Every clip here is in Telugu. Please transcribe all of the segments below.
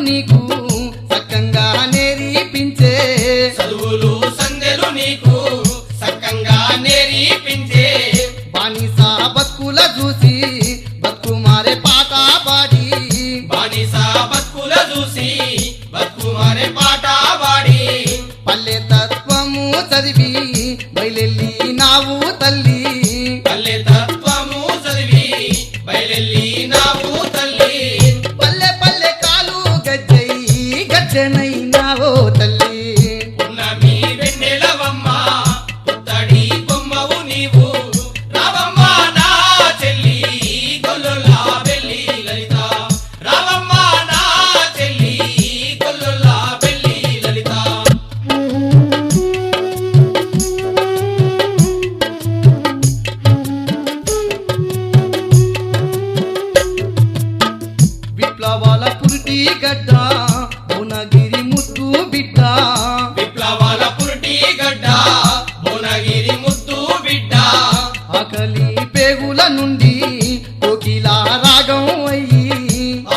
నీకు సక్కంగా నేర్పించే చదువులు సందెలు నీకు సక్కంగా నేర్పించే బానిస బతుకుల చూసి బతుకు మారే పాట పాడి బానిస బతుకుల చూసి బతుకు మారే పాట పాడి పల్లె తత్వము చదివి బయలెల్లి నావు తల్లి పల్లె తత్వము చదివి బయలెల్లి నావు తల్లి పల్లె పల్లె కాలు గజ్జై గజ్జనైనావో తల్లి పున్నమి వెన్నెలవమ్మ పుత్తడి బొమ్మవు నీవు రావమ్మ నా చెల్లి గొల్లులా బెల్లి లలిత రావమ్మ నా చెల్లి గొల్లులా బెల్లి లలిత విప్లవాల పురిటి గడ్డ భువనగిరి ముద్దు బిడ్డ విప్లవాల పురిటి గడ్డ భువనగిరి ముద్దు బిడ్డ ఆకలి పేగుల నుండి కోకిల రాగం అయ్యి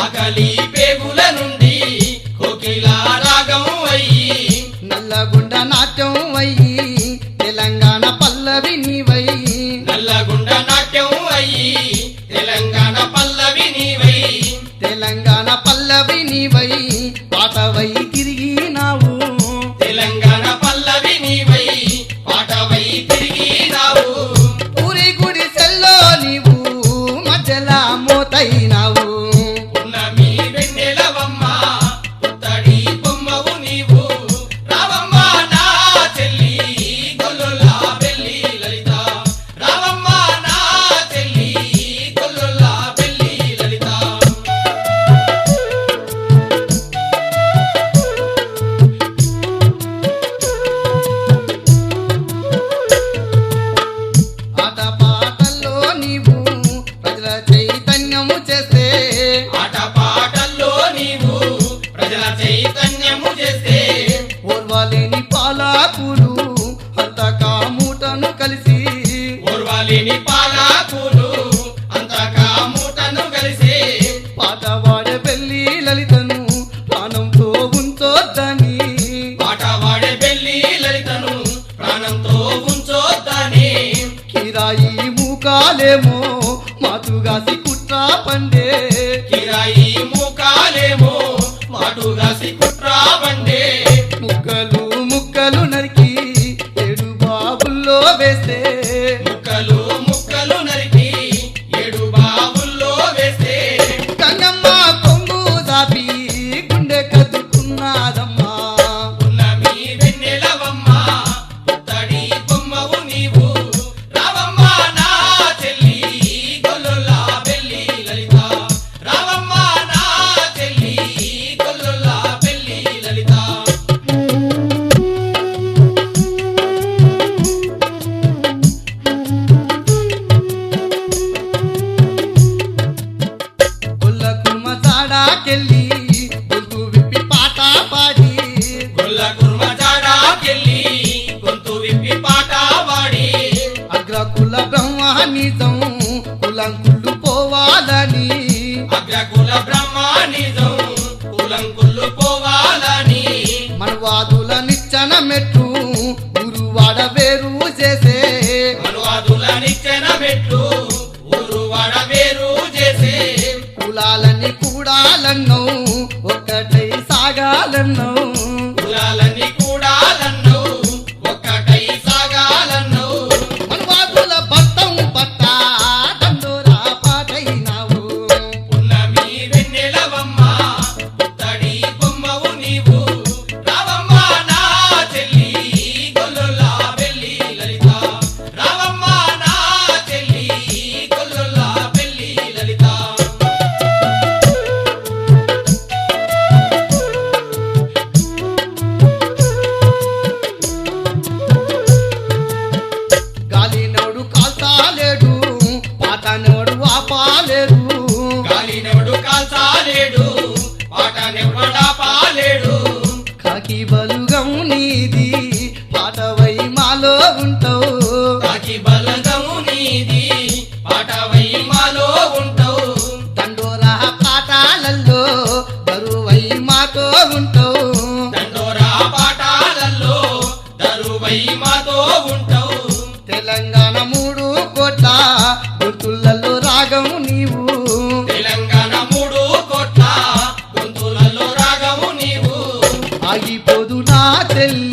ఆకలి పేగుల నుండి కోకిల రాగం అయ్యి నల్లగొండ నాట్యం అయ్యి తెలంగాణ పల్లవి నీవై నల్లగొండ నాట్యం అయ్యి తెలంగాణ పల్లవి నీవై తెలంగాణ పల్లవి నీవై పాటవై తిరిగినావు తెలంగాణ పల్లవి నీవై పాటవై తిరిగినావు ఊరి గుడి సెల్లో నీవు మధ్యలా మోతైనావు పున్నమి వెన్నెలవమ్మ పుత్తడి బొమ్మవు నీవు రావమ్మ నా చెల్లి గొల్లులా బెల్లి లలిత రావమ్మ నా చెల్లి గొల్లులా బెల్లి లలిత ఆట పాటల్లో నీవు ప్రజల చైతన్యము చేస్తే ఆటపాటల్లో నీవు ప్రజల చైతన్యము చేస్తే ఓర్వలేని పాలకులు అంతకా మూటను కలిసి ఓర్వాలిని పాలకులు అంతగా మూటను కలిసి పాట వాడే పెళ్లి లలితను ప్రాణంతో ఉంచొద్దని పాట వాడే బెల్లి లలితను ప్రాణంతో ఉంచొద్దని కిరాయి మూకాలేమో మాతుగాసి కుట్ర పండే కిరాయి మూకాలేమో మాటుగాసి కుట్రా బండే ముక్కలు ముక్కలు నరికి ఏడు బాబుల్లో వేస్తే ముక్కలు ముక్కలు నరికి ఏడు బావుల్లో వేస్తే కన్నమ్మ కొంగు దాపి గుండె కదుకున్నాదమ్మా పున్నమి వెన్నెలవమ్మ పుత్తడి బొమ్మవు నీవు రావమ్మ నా చెల్లి గొల్లులా బెల్లి లలిత రావమ్మ నా చెల్లి గొల్లులా బెల్లి లలిత గొల్ల కుర్మ చాడాకెళ్ళి గొంతు విప్పి పాట పాడి గొల్ల కుర్మ జాడాకెళ్ళి గొంతు విప్పి పాట వాడి అగ్రకుల బ్రహ్మనిజం కులం కుళ్ళు పోవాలని అగ్రకుల బ్రహ్మనిజం కులం కుళ్ళు పోవాలని మనవాదుల నిచ్చన మెట్టు గురువాడ వేరు చేసే మనువాదుల నిచ్చెన మెట్లు ఊరు వాడ వేరు చేసే కులాలని కూడాలన్నో ఒక్కటై సాగాలన్నో కులాలని కూడాలన్నో ఒక్కటై సాగాలన్నో మనవాదుల భర్తం పట్ట దండోరా పాటైనావు పున్నమి వెన్నెలవమ్మ పుత్తడి బొమ్మవు నీవు రావమ్మ నా చెల్లి గొల్లులా బెల్లి లలిత రావమ్మ నా చెల్లి గొల్లులా బెల్లి లలిత గాలినోడు కాల్తాలేడు పాటనోడు ఆపాలేడు గాలినెవడు కాల్చాలేడు పాటనెవడా పాలేడు కాకి బలుగం నీది పాటవై మాలో ఉంటావు కాకి బలగము నీది పాటవై మాలో ఉంటావు దండోరా పాటాలల్లో బరువై మా ఉంటావు దండోరా పాటాలలో దరువై మాతో ఉంటావు తెలంగాణ 3 కోట్ల గుర్తులలో రాగం నీవు తెలంగాణ 3 కోట్ల గొంతులలో రాగము నీవు ఆగిపోదు నా తెల్లి